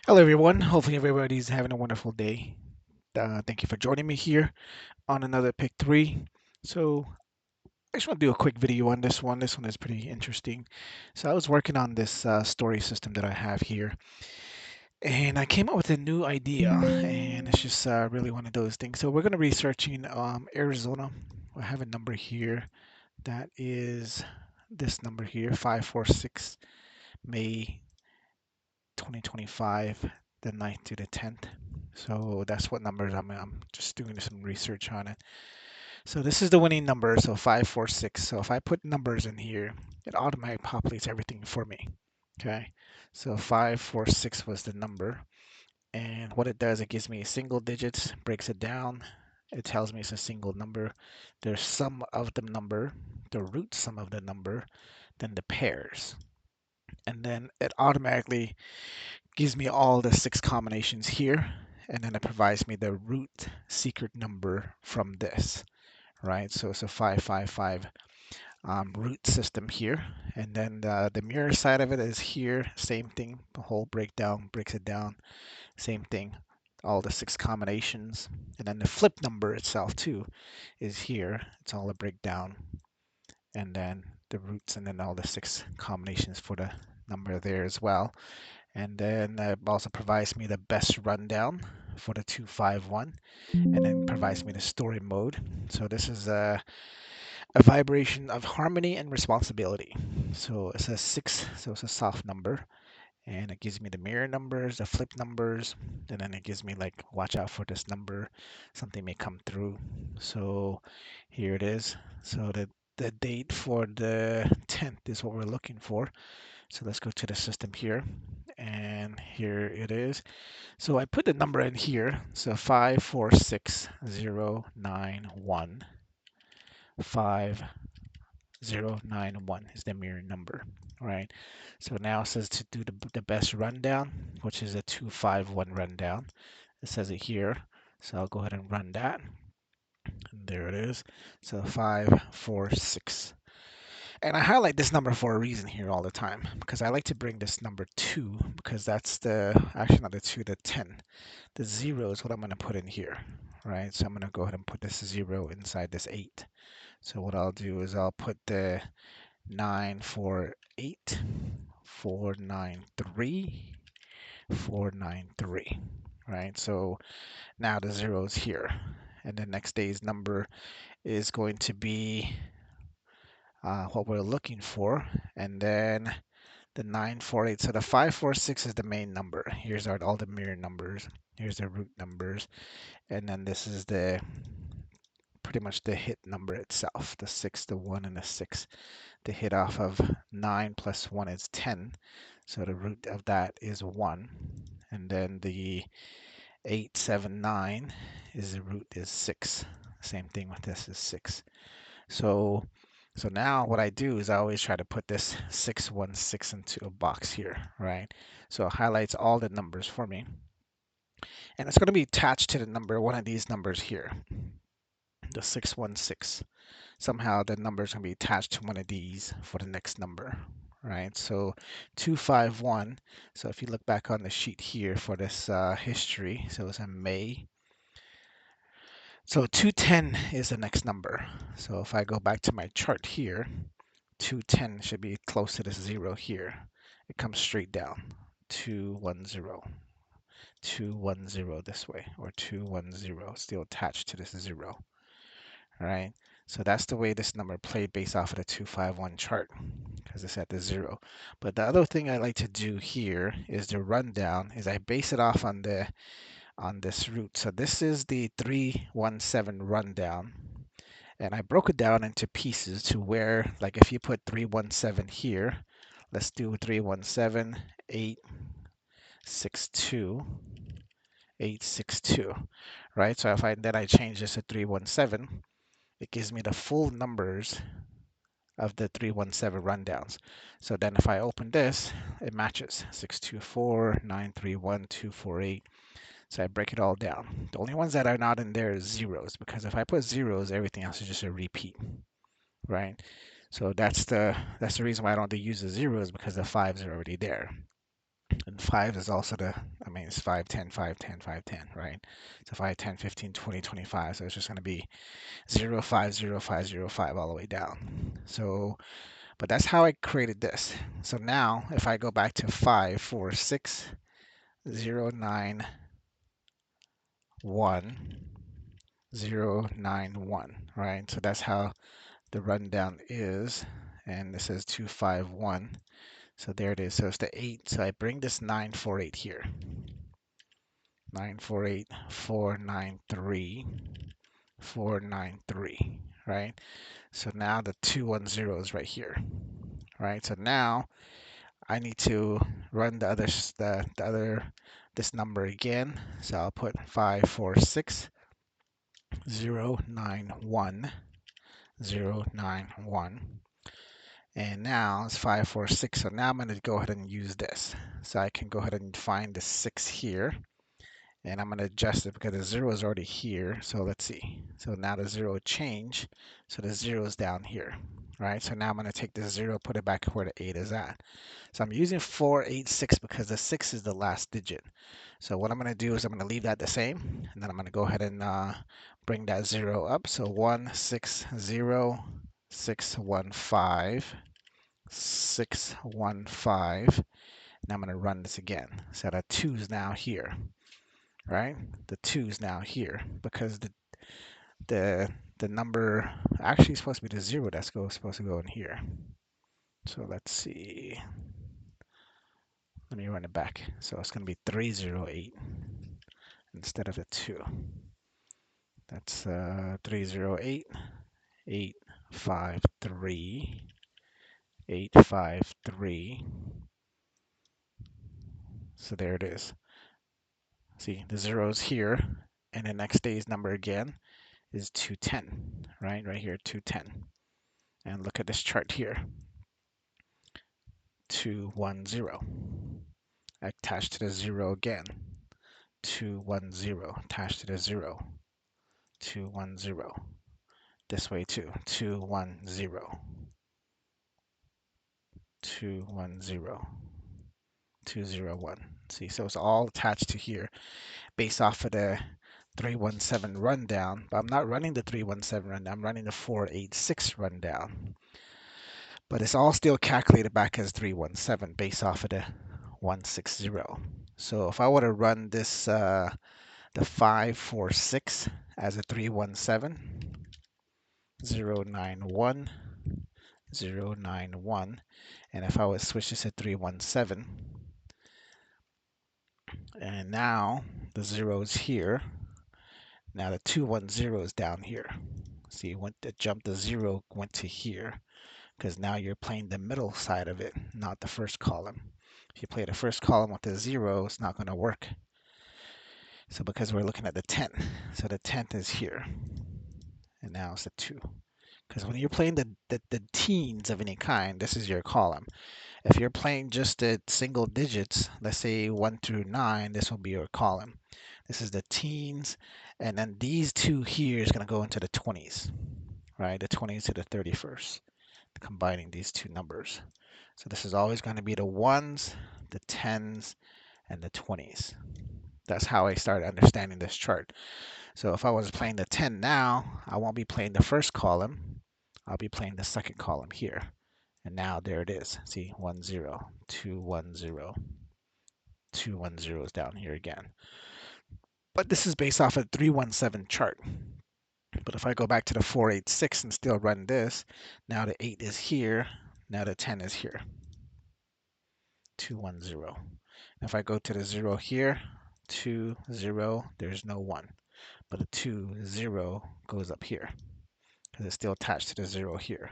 Hello, everyone. Hopefully, everybody's having a wonderful day. Thank you for joining me here on another Pick 3. So, I just want to do a quick video on this one. This one is pretty interesting. So, I was working on this story system that I have here, and I came up with a new idea, and it's just really one of those things. So, we're going to be researching Arizona. I have a number here that is this number here, 546 May 2025, the 9th to the 10th. So that's what numbers I'm just doing some research on it. So this is the winning number, so 546. So if I put numbers in here, it automatically populates everything for me. Okay, so 546 was the number. And what it does, it gives me single digits, breaks it down. It tells me it's a single number. There's sum of the number, the root sum of the number, then the pairs. And then it automatically gives me all the six combinations here, and then it provides me the root secret number from this, right? So it's a 555 root system here, and then the mirror side of it is here, same thing. The whole breakdown breaks it down, same thing. All the six combinations, and then the flip number itself too is here. It's all a breakdown, and then the roots, and then all the six combinations for the number there as well. And then it also provides me the best rundown for the 251, and then provides me the story mode. So this is a vibration of harmony and responsibility. So it's a 6, so it's a soft number. And it gives me the mirror numbers, the flip numbers, and then it gives me like, watch out for this number, something may come through. So here it is. So the date for the 10th is what we're looking for. So let's go to the system here, and here it is. So I put the number in here. So 546091, 5091 is the mirror number, right? So now it says to do the best rundown, which is a 251 rundown. It says it here. So I'll go ahead and run that. And there it is. So 546. And I highlight this number for a reason here all the time, because I like to bring this number 2, because that's actually not the 2, the 10. The 0 is what I'm going to put in here, right? So I'm going to go ahead and put this 0 inside this 8. So what I'll do is I'll put the 948, 493, 493, right? So now the 0 is here. And the next day's number is going to be what we're looking for. And then the 948. So the 546 is the main number. Here's all the mirror numbers. Here's the root numbers. And then this is the pretty much the hit number itself, the 6, the 1, and the 6. The hit off of 9 plus 1 is 10. So the root of that is 1. And then the 879 is the root is 6. Same thing with this is 6. So so now what I do is I always try to put this 616 into a box here, right? So it highlights all the numbers for me. And it's going to be attached to the number, one of these numbers here, the 616. Somehow the number is going to be attached to one of these for the next number, right? So 251. So if you look back on the sheet here for this history, so it's in May. So 210 is the next number. So if I go back to my chart here, 210 should be close to this 0 here. It comes straight down. 210, 210 this way, or 210 still attached to this 0. All right. So that's the way this number played based off of the 251 chart, because it's at the 0. But the other thing I like to do here is the rundown is I base it off on this root. So this is the 317 rundown. And I broke it down into pieces to where, like if you put 317 here, let's do 317, 862, 862, right? So if I change this to 317, it gives me the full numbers of the 317 rundowns. So then if I open this, it matches 624, 931, 248. So I break it all down. The only ones that are not in there is zeros, because if I put zeros, everything else is just a repeat, right? So that's the reason why I don't use the zeros, because the fives are already there. And five is also mean, it's 5, 10, 5, 10, 5, 10, right? So 5, 10, 15, 20, 25. So it's just going to be 0, 5, 0, 5, 0, 5 all the way down. So, but that's how I created this. So now if I go back to 5, 4, 6, 0, 9, 1, 0, 9, 1, right? So that's how the rundown is. And this is 2, 5, 1. So there it is. So it's the 8. So I bring this 9, 4, 8 here. 9, 4, 8, 4, 9, 3, 4, 9, 3, right? So now the 2, 1, 0 is right here, right? So now I need to run this number again. So I'll put 5, 4, 6, 0, 9, 1, 0, 9, 1. And now it's 5, 4, 6. So now I'm going to go ahead and use this. So I can go ahead and find the 6 here. And I'm going to adjust it because the 0 is already here. So let's see. So now the 0 change. So the 0 is down here, right? So now I'm going to take the 0, put it back where the 8 is at. So I'm using 4, 8, 6 because the 6 is the last digit. So what I'm going to do is I'm going to leave that the same. And then I'm going to go ahead and bring that 0 up. So 1, 6, 0, 6, 1, 5, 6, 1, 5. And I'm going to run this again. So the 2 is now here, right? The 2 is now here because the the number actually is supposed to be the 0 that's supposed to go in here. So let's see. Let me run it back. So it's going to be 308 instead of the 2. That's 308, 853, 853. So there it is. See, the 0 is here, and the next day's number again is 210, right? Right here, 210. And look at this chart here, 210. Attached to the 0 again, 210. Attached to the 0, 210. This way too, 210, 210, 201. See, so it's all attached to here based off of the 317 rundown, but I'm not running the 317 rundown, I'm running the 486 rundown. But it's all still calculated back as 317 based off of the 160. So if I were to run this, the 546 as a 317, 091, 091, and if I would switch this to 317, and now the 0 is here, now the 210 is down here. See, it jumped the 0 went to here because now you're playing the middle side of it, not the first column. If you play the first column with the 0, it's not going to work. So because we're looking at the 10, so the 10th is here, and now it's the 2. Because when you're playing the teens of any kind, this is your column. If you're playing just the single digits, let's say 1 through 9, this will be your column. This is the teens, and then these two here is going to go into the 20s, right? The 20s to the 31st, combining these two numbers. So this is always going to be the 1s, the 10s, and the 20s. That's how I started understanding this chart. So if I was playing the 10 now, I won't be playing the first column. I'll be playing the second column here. And now there it is. See, 1, 0, 2, 1, 0. 210 is down here again. But this is based off a 317 chart. But if I go back to the 486 and still run this, now the 8 is here, now the 10 is here. 210. If I go to the 0 here, 2, 0, there's no 1. But the 2, 0 goes up here because it's still attached to the 0 here.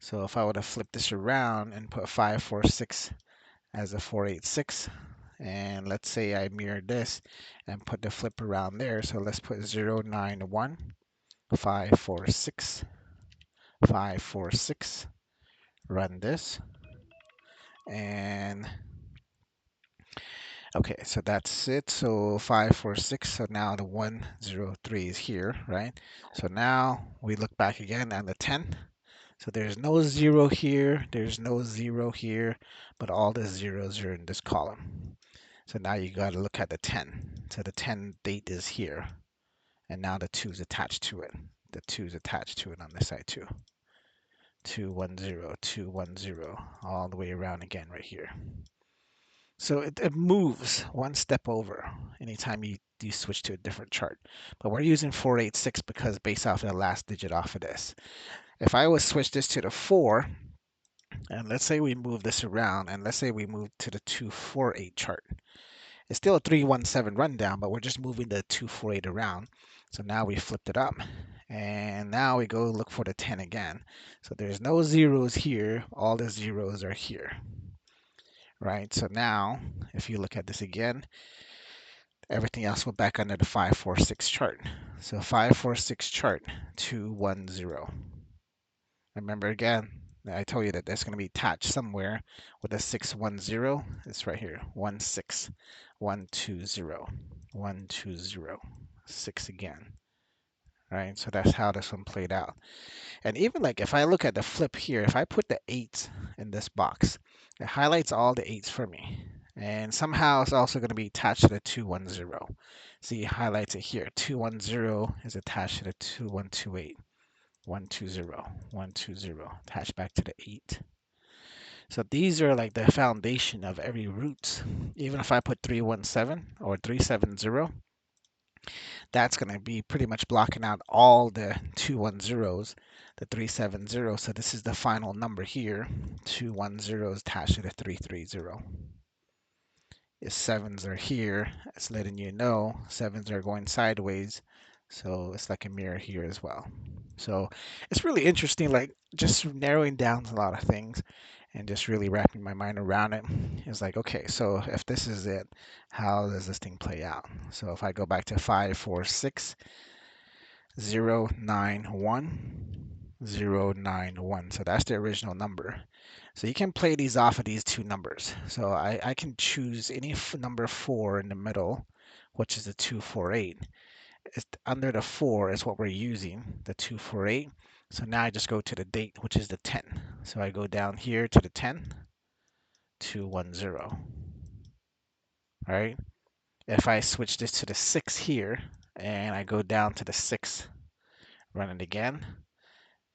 So if I were to flip this around and put 5, 4, 6 as a 486, and let's say I mirror this and put the flip around there. So let's put 0, 9, 1, 5, 4, 6, 5, 4, 6, run this. And okay, so that's it. So 5, 4, 6. So now the 1, 0, 3 is here, right? So now we look back again at the 10. So there's no 0 here, there's no 0 here, but all the zeros are in this column. So now you got to look at the 10. So the 10 date is here, and now the 2 is attached to it. The 2 is attached to it on this side too. 210, 210, all the way around again right here. So it moves one step over anytime you switch to a different chart. But we're using 486 because based off of the last digit off of this. If I would switch this to the 4, and let's say we move this around, and let's say we move to the 248 chart. It's still a 317 rundown, but we're just moving the 248 around. So now we flipped it up, and now we go look for the 10 again. So there's no zeros here. All the zeros are here, right? So now, if you look at this again, everything else went back under the 546 chart. So 546 chart, 210. Remember again, I told you that that's going to be attached somewhere with a 610. It's right here, 16, 120, 120, 6 again. Right, so that's how this one played out. And even like if I look at the flip here, if I put the 8 in this box, it highlights all the 8s for me. And somehow it's also going to be attached to the 210. See, it highlights it here. 210 is attached to the 2128. 120, 120, attached back to the 8. So these are like the foundation of every root. Even if I put 317 or 370, that's going to be pretty much blocking out all the 210s, the 370. So this is the final number here. 210 is attached to the 330. If sevens are here, it's letting you know sevens are going sideways. So it's like a mirror here as well. So it's really interesting, like just narrowing down a lot of things and just really wrapping my mind around it. It's like, okay, so if this is it, how does this thing play out? So if I go back to 546,091,091. So that's the original number. So you can play these off of these two numbers. So I can choose any number 4 in the middle, which is the 248. It's under the 4 is what we're using, the 248. So now I just go to the date, which is the 10. So I go down here to the 10, 210. All right. If I switch this to the 6 here, and I go down to the 6, run it again,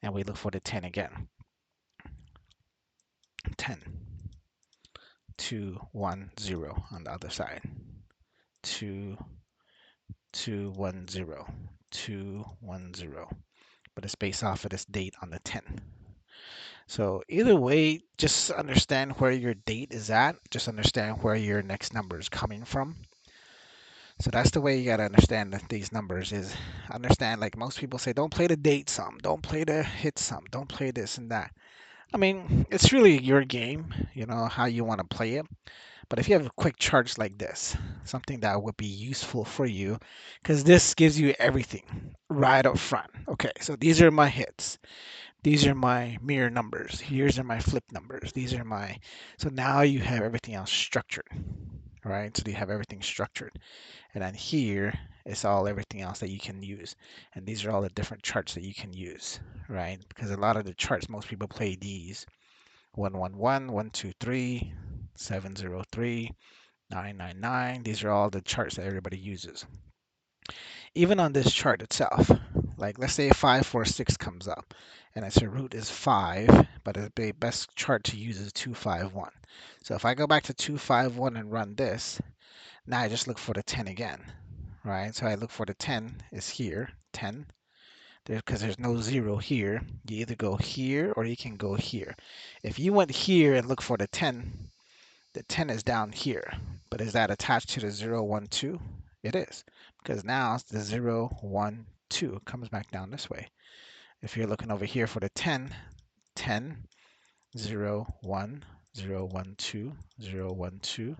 and we look for the 10 again. 10, 2, 1, 0 on the other side. 2, 2, 1, 0, 2, 1, 0. But it's based off of this date on the 10. So either way, just understand where your date is at. Just understand where your next number is coming from. So that's the way you got to understand that these numbers is understand, like most people say, don't play the date sum, don't play the hit sum, don't play this and that. I mean, it's really your game, you know, how you want to play it. But if you have quick charts like this, something that would be useful for you, because this gives you everything right up front. Okay, so these are my hits. These are my mirror numbers. Here's are my flip numbers. These are my, so now you have everything else structured, right? So you have everything structured. And then here is all everything else that you can use. And these are all the different charts that you can use, right? Because a lot of the charts, most people play these 111, 123, 703, 999. These are all the charts that everybody uses. Even on this chart itself, like let's say 546 comes up and its root is 5, but the best chart to use is 251. So if I go back to 251 and run this, now I just look for the 10 again, right? So I look for the 10 is here, 10. Because there's no 0 here. You either go here or you can go here. If you went here and look for the 10 is down here. But is that attached to the 0, 1, 2? It is. Because now it's the 0, 1, 2. It comes back down this way. If you're looking over here for the 10, 10, 0, 1, 0, 1, 2, 0, 1, 2,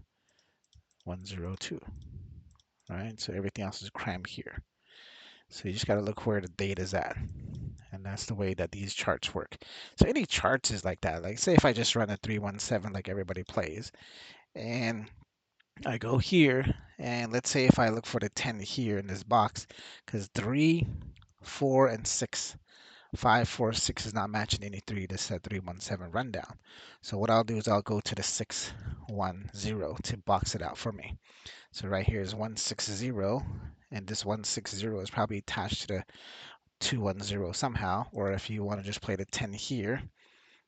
1, 0, 2. Right? So everything else is crammed here. So you just got to look where the data is at. And that's the way that these charts work. So any charts is like that. Like say if I just run a 317 like everybody plays, and I go here, and let's say if I look for the 10 here in this box, because 3, 4, and 6 546 is not matching any 3. This said 317 rundown. So what I'll do is I'll go to the 610 to box it out for me. So right here is 160, and this 160 is probably attached to the 210 somehow. Or if you want to just play the 10 here,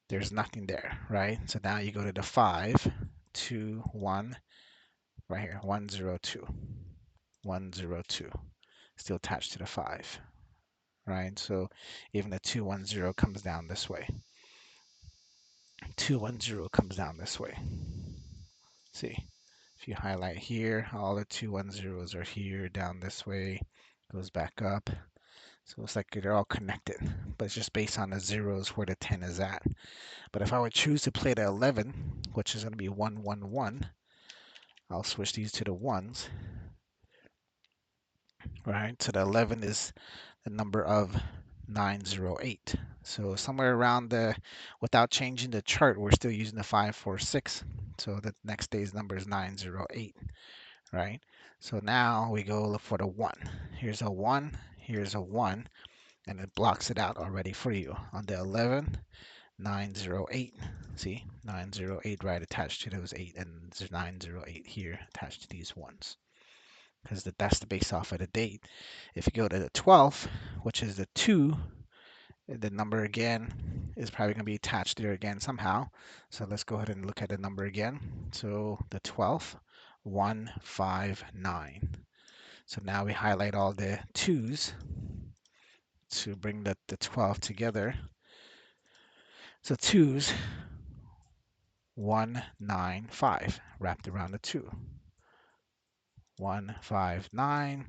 there's nothing there, right? So now you go to the 5, 2, 1, right here, 102, 102, still attached to the 5, right? So even the 210 comes down this way. 210 comes down this way. See, if you highlight here, all the 210s are here, down this way, goes back up. So it's like they're all connected, but it's just based on the zeros where the 10 is at. But if I would choose to play the 11, which is going to be 111, I'll switch these to the ones, right? So the 11 is the number of 908. So somewhere around without changing the chart, we're still using the 546. So the next day's number is 908, right? So now we go look for the 1. Here's a 1, here's a 1, and it blocks it out already for you. On the 11, 908. See, 908 right attached to those 8, and there's 908 here attached to these ones. Because that's the base off of the date. If you go to the 12th, which is the 2, the number again is probably going to be attached there again somehow. So let's go ahead and look at the number again. So the 12th, 159. So now we highlight all the 2's to bring the 12 together. So 2's, 195 wrapped around the 2. 159.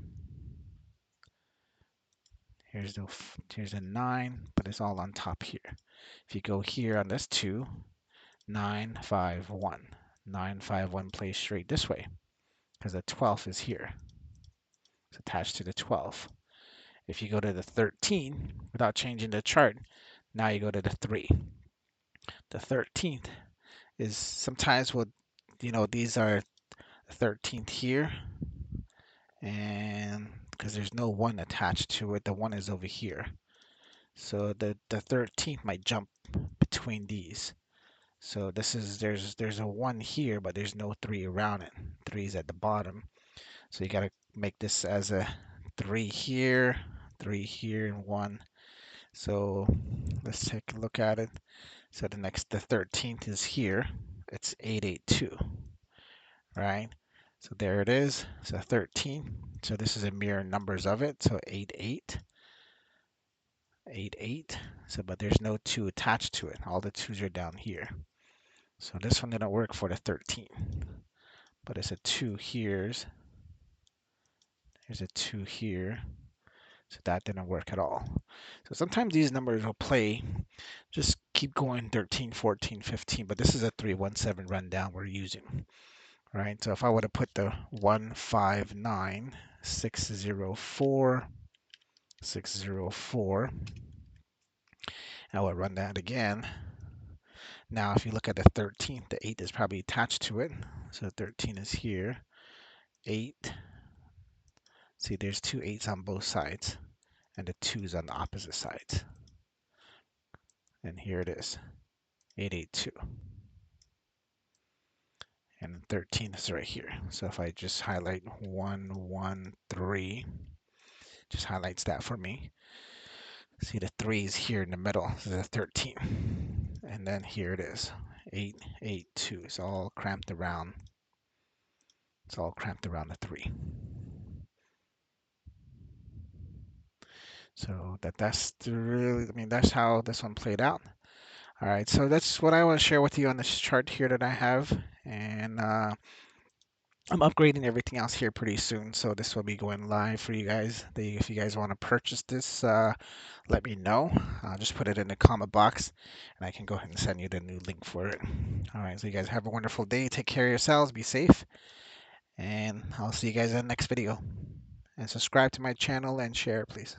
Here's the 9, but it's all on top here. If you go here on this 2, 951. 951 plays straight this way because the 12th is here. It's attached to the 12. If you go to the 13, without changing the chart, now you go to the 3. The 13th is sometimes these are the 13th here, and because there's no 1 attached to it, the 1 is over here. So the 13th might jump between these. So there's a 1 here, but there's no 3 around it. 3 is at the bottom. So you got to make this as a 3 here, and 1. So let's take a look at it. So the 13th is here. It's 882, right? So there it is. So 13. So this is a mirror numbers of it. So 88, 88. So but there's no 2 attached to it. All the 2's are down here. So this one didn't work for the 13. But it's a 2 here. There's a 2 here. So that didn't work at all. So sometimes these numbers will play, just keep going 13, 14, 15, but this is a 317 rundown we're using, right? So if I were to put the 159, 604, 604, I will run that again. Now if you look at the 13th, the 8 is probably attached to it. So 13 is here, 8. See, there's 2 8s on both sides, and the 2's on the opposite sides. And here it is, 882. And 13 is right here. So if I just highlight 113, just highlights that for me. See the 3 is here in the middle, so the 13. And then here it is, 882. It's all cramped around. It's all cramped around the 3. So that's really, that's how this one played out. All right, so that's what I want to share with you on this chart here that I have. And I'm upgrading everything else here pretty soon, so this will be going live for you guys. If you guys want to purchase this, let me know. Just put it in the comment box, and I can go ahead and send you the new link for it. All right, so you guys have a wonderful day. Take care of yourselves. Be safe, and I'll see you guys in the next video. And subscribe to my channel and share, please.